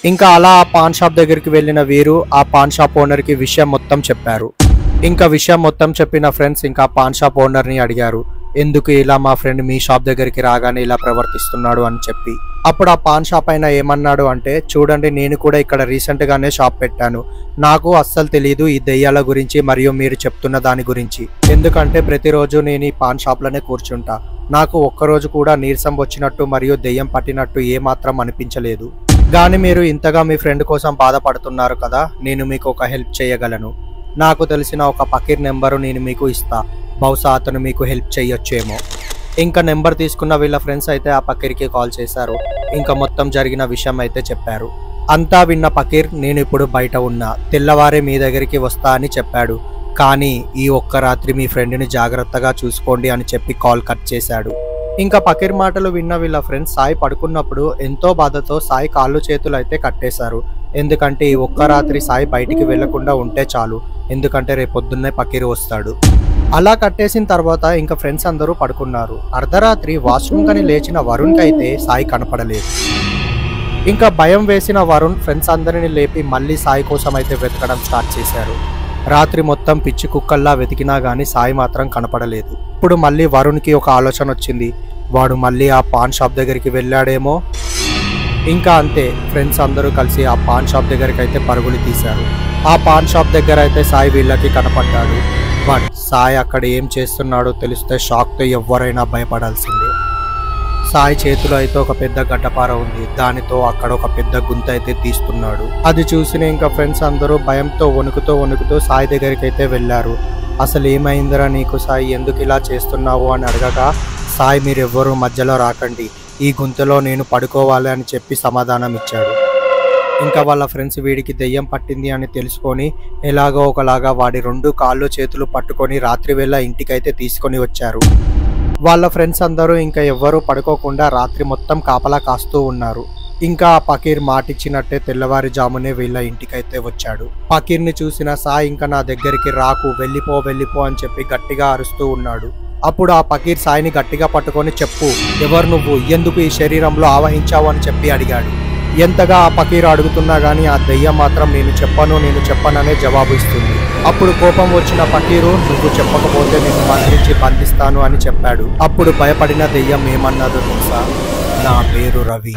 ఇంకా అలా ఆ పాన్ షాప్ దగ్గరికి వెళ్ళిన వీరు ఆ పాన్ షాప్ ఓనర్కి విషయం మొత్తం చెప్పారు. ఇంకా విషయం మొత్తం చెప్పిన ఫ్రెండ్స్ ఇంకా పాన్ షాప్ ఓనర్ని అడిగారు, ఎందుకు ఇలా మా ఫ్రెండ్ మీ షాప్ దగ్గరికి రాగానే ఇలా ప్రవర్తిస్తున్నాడు అని చెప్పి. అప్పుడు ఆ పాన్ షాప్ అయినా ఏమన్నాడు అంటే, చూడండి నేను కూడా ఇక్కడ రీసెంట్గానే షాప్ పెట్టాను, నాకు అస్సలు తెలియదు ఈ దెయ్యాల గురించి మరియు మీరు చెప్తున్న దాని గురించి. ఎందుకంటే ప్రతిరోజు నేను ఈ పాన్ షాప్లోనే కూర్చుంటా, నాకు ఒక్కరోజు కూడా నీరసం వచ్చినట్టు మరియు దెయ్యం పట్టినట్టు ఏమాత్రం అనిపించలేదు. కానీ మీరు ఇంతగా మీ ఫ్రెండ్ కోసం బాధపడుతున్నారు కదా, నేను మీకు ఒక హెల్ప్ చేయగలను. నాకు తెలిసిన ఒక పకీర్ నెంబరు నేను మీకు ఇస్తా, బహుశా అతను మీకు హెల్ప్ చేయొచ్చేమో. ఇంకా నెంబర్ తీసుకున్న వీళ్ళ ఫ్రెండ్స్ అయితే ఆ పకీర్కి కాల్ చేశారు. ఇంకా మొత్తం జరిగిన విషయం అయితే చెప్పారు. అంతా విన్న పకీర్, నేను ఇప్పుడు బయట ఉన్నా, తెల్లవారే మీ దగ్గరికి వస్తా అని చెప్పాడు. కానీ ఈ ఒక్క రాత్రి మీ ఫ్రెండ్ని జాగ్రత్తగా చూసుకోండి అని చెప్పి కాల్ కట్ చేశాడు. ఇంకా పకీర్ మాటలు విన్న వీళ్ళ ఫ్రెండ్స్ సాయి పడుకున్నప్పుడు ఎంతో బాధతో సాయి కాళ్ళు చేతులు అయితే కట్టేశారు. ఎందుకంటే ఈ ఒక్క రాత్రి సాయి బయటికి వెళ్లకుండా ఉంటే చాలు, ఎందుకంటే రేపొద్దున్నే పకీర్ వస్తాడు. అలా కట్టేసిన తర్వాత ఇంకా ఫ్రెండ్స్ అందరూ పడుకున్నారు. అర్ధరాత్రి వాష్రూమ్ కని లేచిన వరుణ్కి అయితే సాయి కనపడలేదు. ఇంకా భయం వేసిన వరుణ్ ఫ్రెండ్స్ అందరిని లేపి మళ్ళీ సాయి కోసం అయితే వెతకడం స్టార్ట్ చేశారు. రాత్రి మొత్తం పిచ్చి కుక్కల్లా వెతికినా గానీ సాయి మాత్రం కనపడలేదు. ఇప్పుడు మళ్ళీ వరుణ్కి ఒక ఆలోచన వచ్చింది, వాడు మళ్ళీ ఆ పాన్ షాప్ దగ్గరికి వెళ్ళాడేమో. ఇంకా అంతే, ఫ్రెండ్స్ అందరూ కలిసి ఆ పాన్ షాప్ దగ్గరికి అయితే పరుగులు తీశారు. ఆ పాన్ షాప్ దగ్గర అయితే సాయి వీళ్ళకి కనపడ్డాడు. బట్ సాయి అక్కడ ఏం చేస్తున్నాడో తెలిస్తే షాక్తో ఎవరైనా భయపడాల్సిందే. సాయి చేతిలో అయితే ఒక పెద్ద గడ్డపార ఉంది, దానితో అక్కడ ఒక పెద్ద గుంత అయితే తీస్తున్నాడు. అది చూసిన ఇంకా ఫ్రెండ్స్ అందరూ భయంతో వణుకుతూ సాయి దగ్గరికి అయితే వెళ్ళారు. అసలు ఏమైందిరా నీకు సాయి, ఎందుకు ఇలా చేస్తున్నావు అని అడగగా, సాయి మీరెవ్వరూ మధ్యలో రాకండి, ఈ గుంతలో నేను పడుకోవాలి అని చెప్పి సమాధానం ఇచ్చాడు. ఇంకా వాళ్ళ ఫ్రెండ్స్ వీడికి దెయ్యం పట్టింది అని తెలుసుకొని ఎలాగో ఒకలాగా వాడి 2 కాళ్ళు చేతులు పట్టుకొని రాత్రి వేళ ఇంటికైతే తీసుకొని వచ్చారు. వాళ్ళ ఫ్రెండ్స్ అందరూ ఇంకా ఎవ్వరూ పడుకోకుండా రాత్రి మొత్తం కాపలా కాస్తూ ఉన్నారు. ఇంకా ఆ పకీర్ మాటిచ్చినట్టే తెల్లవారుజామునే వీళ్ళ ఇంటికైతే వచ్చాడు. పకీర్ని చూసిన సాయి ఇంకా నా దగ్గరికి రాకు, వెళ్ళిపో అని చెప్పి గట్టిగా అరుస్తూ ఉన్నాడు. అప్పుడు ఆ పకీర్ సాయిని గట్టిగా పట్టుకొని, చెప్పు ఎవరు నువ్వు, ఎందుకు ఈ శరీరంలో ఆవహించావు అని చెప్పి అడిగాడు. ఎంతగా ఆ పకీర్ అడుగుతున్నా గానీ ఆ దెయ్యం మాత్రం నేను చెప్పననే జవాబు ఇస్తుంది. అప్పుడు కోపం వచ్చిన పకీరు, నువ్వు చెప్పకపోతే నిన్ను మంత్రించి బంధిస్తాను అని చెప్పాడు. అప్పుడు భయపడిన దెయ్యం ఏమన్నదో తెలుసా, నా పేరు రవి.